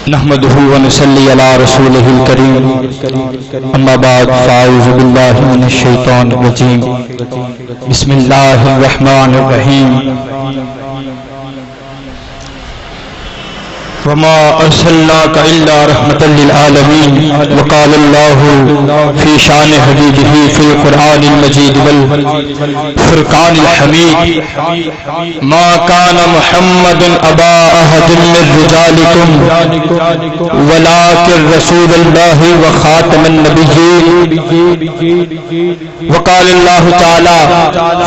نحمده ونصلي على رسوله الكريم اما بعد فاعوذ بالله من الشيطان الرجيم بسم الله الرحمن الرحيم وما أرسلناك إلا رحمة للعالمين وقال الله في شان حبيبه في القرآن المجيد والفرقان الحميد ما كان محمد أبا أحد من رجالكم ولكن رسول الله وخاتم النبيين وقال الله تعالى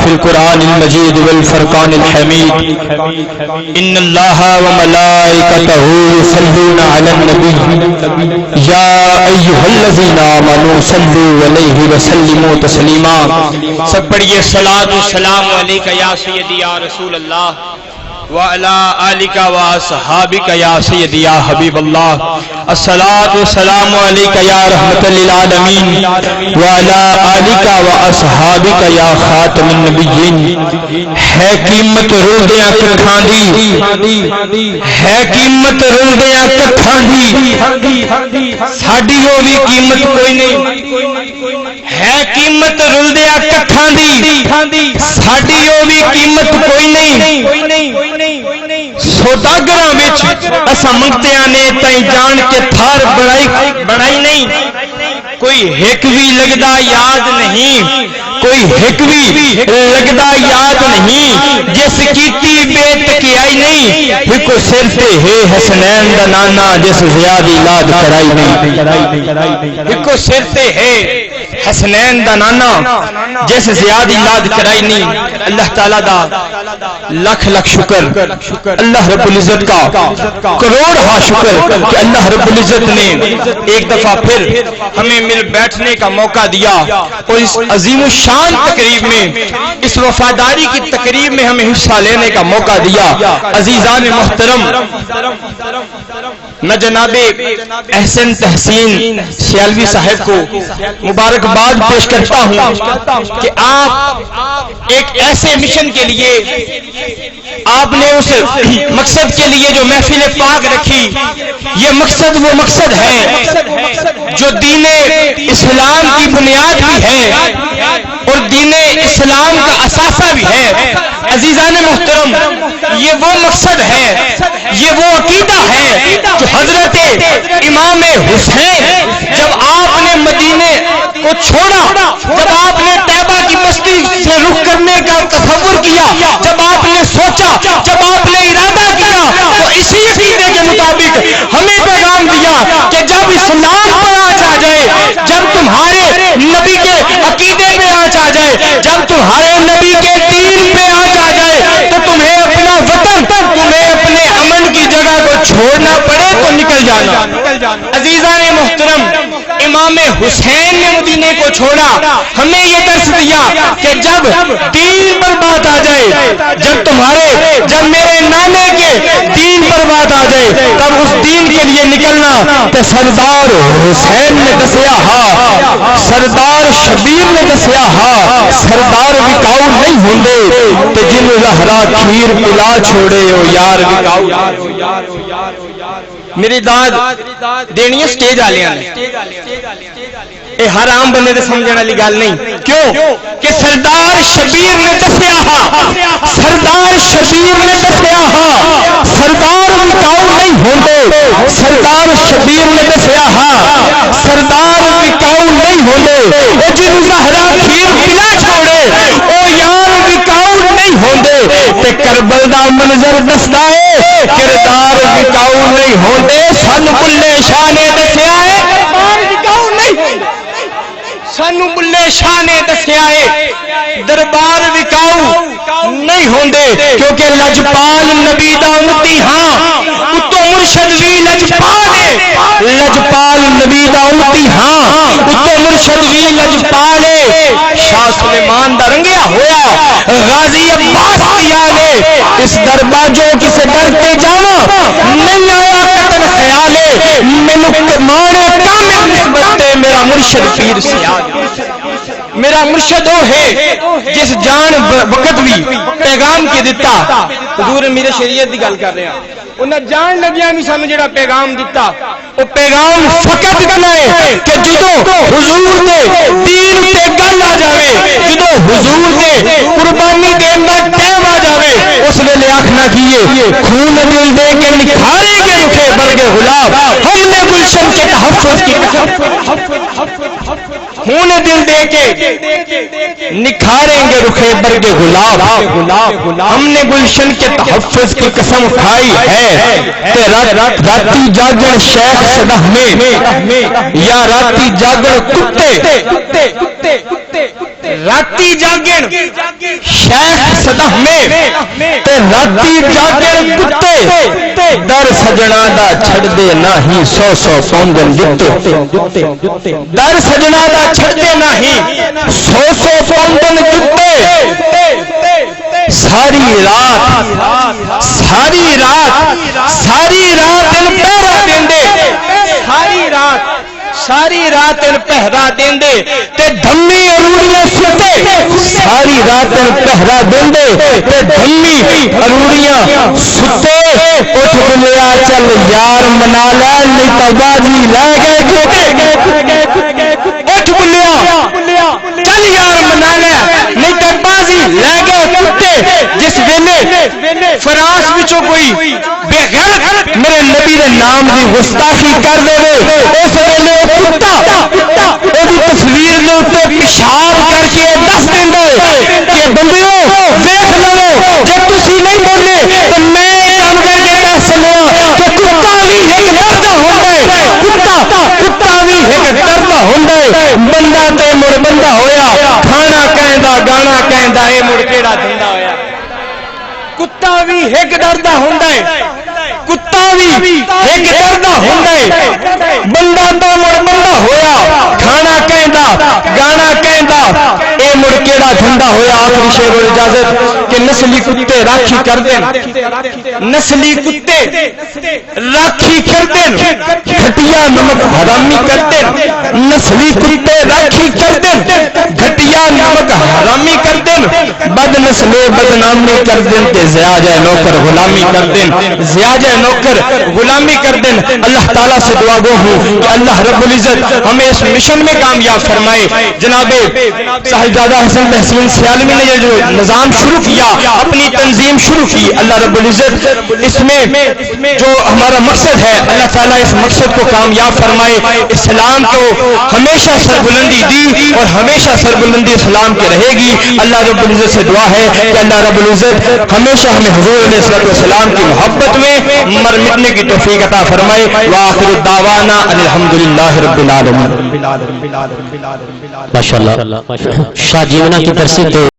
في القرآن المجيد والفرقان الحميد إن الله وملائكته يصلون على النبي يا أيها الذين آمنوا صلوا عليه وسلموا تسليما. سب پڑھیے صلاۃ والسلام علیک یا سیدی یا رسول اللہ وعلی آلک واصحابک یا سیدی یا حبیب اللہ. الصلاۃ والسلام علیک یا رحمت للعالمین وعلی آلک واصحابک یا خاتم النبیین. ہے قیمت رلدیاں کٹھاں دی، ہے قیمت رلدیاں کٹھاں دی، ساڈی ہو بھی قیمت کوئی نہیں. ہے قیمت رلدیاں کٹھاں دی، ساڈی ہو بھی قیمت کوئی نہیں. سوداگراں وچ اساں منگتیاں نے تائیں جان کے تھار بڑائی نہیں. کوئی ہک بھی لگدا یاد نہیں، کوئی ہک بھی لگدا یاد نہیں، جس کیتی بیت کی آئی نہیں. ہکو سر تے ہے حسنین دا نانا جس زیادی لاد کرائی نہیں. ہکو سر تے ہے حسنین دا نانا جس زیادی لاد کرائی نہیں. اللہ تعالیٰ دا لکھ لکھ شکر، اللہ رب العزت کا کروڑ ہا شکر کہ اللہ رب العزت نے ایک دفعہ پھر ہمیں مل بیٹھنے کا موقع دیا اور اس عظیم الشان تقریب میں، اس وفاداری کی تقریب میں ہمیں حصہ لینے کا موقع دیا. عزیزان محترم، میں جناب احسن تحسین سیالوی صاحب کو مبارکباد پیش کرتا ہوں کہ آپ ایک ایسے مشن کے لیے، آپ نے اس مقصد کے لیے جو محفل پاک رکھی، یہ مقصد وہ مقصد ہے جو دین اسلام کی بنیاد بھی ہے اور دین اسلام کا اثاثہ بھی ہے. عزیزان محترم، یہ وہ مقصد ہے، یہ وہ عقیدہ ہے جو حضرت امام حسین جب آپ نے مدینے کو چھوڑا، جب آپ نے طیبہ کی بستی سے رخ کرنے کا تصور کیا، جب آپ نے سوچا، جب آپ نے ارادہ کیا، تو اسی عقیدے کے مطابق ہمیں پیغام دیا کہ جب اسلام پر آنچ آ جائے، جب تمہارے نبی کے عقیدے پہ آنچ آ جائے، جب تمہارے نبی کے دین پہ آنچ آ جائے، تو تمہیں اپنا وطن، تمہیں اپنے امن کی جگہ کو چھوڑنا پڑے تو نکل جانا. عزیزان محترم، امام حسین نے مدینے کو چھوڑا، ہمیں یہ درس دیا کہ جب دین پر بات آ جائے، جب میرے نانے کے دین پر بات آ جائے، تب اس دین کے لیے نکلنا. تو سردار حسین نے دسیا ہاں، سردار شبیر نے دسیا ہاں، سردار وکاؤ نہیں ہوندے تے جن زہرا کھیر پلا چھوڑے او یار وکاؤ. میری داد دینی ہے سٹیج والیاں نے، اے ہر عام بندے دے سمجھنے والی گل نہیں. کیوں کہ سردار شبیر نے دسیا ہاں، سردار شبیر نے دسیا ہاں، سردار وکاؤ نہیں ہوندے. سردار شبیر نے دسیا ہاں، سردار وکاؤ نہیں ہوندے. او جن زہرا کھیر پلا چھوڑے او یار وکاؤ نہیں ہوندے. تے کربل دا منظر دسدا ہے، کردار وکاؤ نہیں ہوندے. سانو بلے شاہ نے دسیا ہے دربار وکاؤ نہیں ہوندے. سانو بلے شاہ نے دسیا ہے دربار وکاؤ نہیں ہوندے، کیونکہ لجپال نبی دا امتی ہاں، اتو مرشد بھی لجپال ہے. لجپال نبی دا امتی ہاں، اتو مرشد بھی لجپال ہے. شاہ سلیمان دا رنگیا ہویا غازی عباس کیا نے اس دربار جو کسے ڈرتے جانا نہیں آیا قدر خیالے میں مانے کامل نسبت میرا مرشد پیر سے آگے. میرا مرشد وہ ہے جس جان وقت بھی پیغام کے دیتا. حضور میرے شریعت کی گل کر رہے ہیں, انہیں جان لگیا بھی سانو جڑا پیغام دیتا, وہ پیغام فقط اتنا ہے کہ جدو حضور دے دین تے گل آ جاوے, جدو حضور دے قربانی دین دا ٹائم آ جاوے, اس ویلے آخنا کیے خون دل دے کے نکھاریں گے رکھے برگ گلاب, ہم نے گلشن کے تحفظ کی خون دل دے کے نکھاریں گے رکھے برگ گلاب, ہم نے گلشن کے تحفظ کی قسم کھائی ہے. راتی جاگن شیخ صدح میں یا راتی جاگن کتے, راتی جاگن شیخ صدح میں راتی جاگن کتے, در سجنا دا چھڑ دے نہ ہی 100 پوندن جتے, در سجنا دا چھڑ دے نہ ہی 100 پوندن جتے. ساری رات ساری رات ساری رات ان پہرا دیندے, ساری رات ان پہرا دیندے تے دھمی اروڑیاں ستے, ساری رات ان پہرا دیندے تے دھمی اروڑیاں ستے. اٹھ بلیا چل یار منا لے نہیں تو بازی لے گئے, اٹھ بلیا چل یار منا لے نہیں تو بازی لے گئے کتے. جس ویلے فراس وچوں کوئی بے غیرت میرے نبی دے نام دی گستاخی کر دے, اس ویلے کتا اودی تصویر دے اوتے پیشاب کر کے دس دیندا ہے کہ بندیو دیکھ لو جے تسی نہیں بولے تے میں کام کر کے دس لواں کہ کتا بھی ایک ڈردا ہوندا ہے, کتا بھی ایک ڈردا ہوندا ہے. بندہ تے مڑ بندہ ہویا, کھانا کہندا گانا کہندا, اے مڑ کیڑا دھندا ہویا. کتا بھی ایک ڈردا ہوندا ہے, کتا بھی ایک ڈردا ہوندا ہے. بندہ تو مڑ بندہ ہویا, کھانا کہندا گانا کہندا, اے مڑ کیڑا دھندا ہویا. آخری شعر و اجازت کہ نسلی کتے راکھی کر دین, نسلی کتے راکھی کر دین, گھٹیا نمک حرامی کر دین, نسلی کتے راکھی کر دین, گھٹیا نمک حرامی کر دین, بد نسلے بدنامی کر دین تے زیادہ نوکر غلامی کر دین, زیادہ نوکر غلامی کر دین. اللہ تعالیٰ سے دعا گو ہوں کہ اللہ رب العزت ہمیں اس مشن میں کامیاب فرمائے. جناب صاحبزادہ حسن تحسین سیالوی نے یہ جو نظام شروع کیا, اپنی تنظیم شروع کی, اللہ رب العزت اس میں جو ہمارا مقصد ہے اللہ تعالیٰ اس مقصد کو کامیاب فرمائے. اسلام کو ہمیشہ سربلندی دی اور ہمیشہ سربلندی اسلام کی رہے گی. اللہ رب العزت سے دعا ہے کہ اللہ رب العزت ہمیشہ ہمیں حضور علیہ السلام کی محبت میں مر مٹنے کی توفیق عطا فرمائے. وآخر الدعوانا الحمدللہ رب العالمین. ماشاءاللہ شاہ جیونا کی ترسیل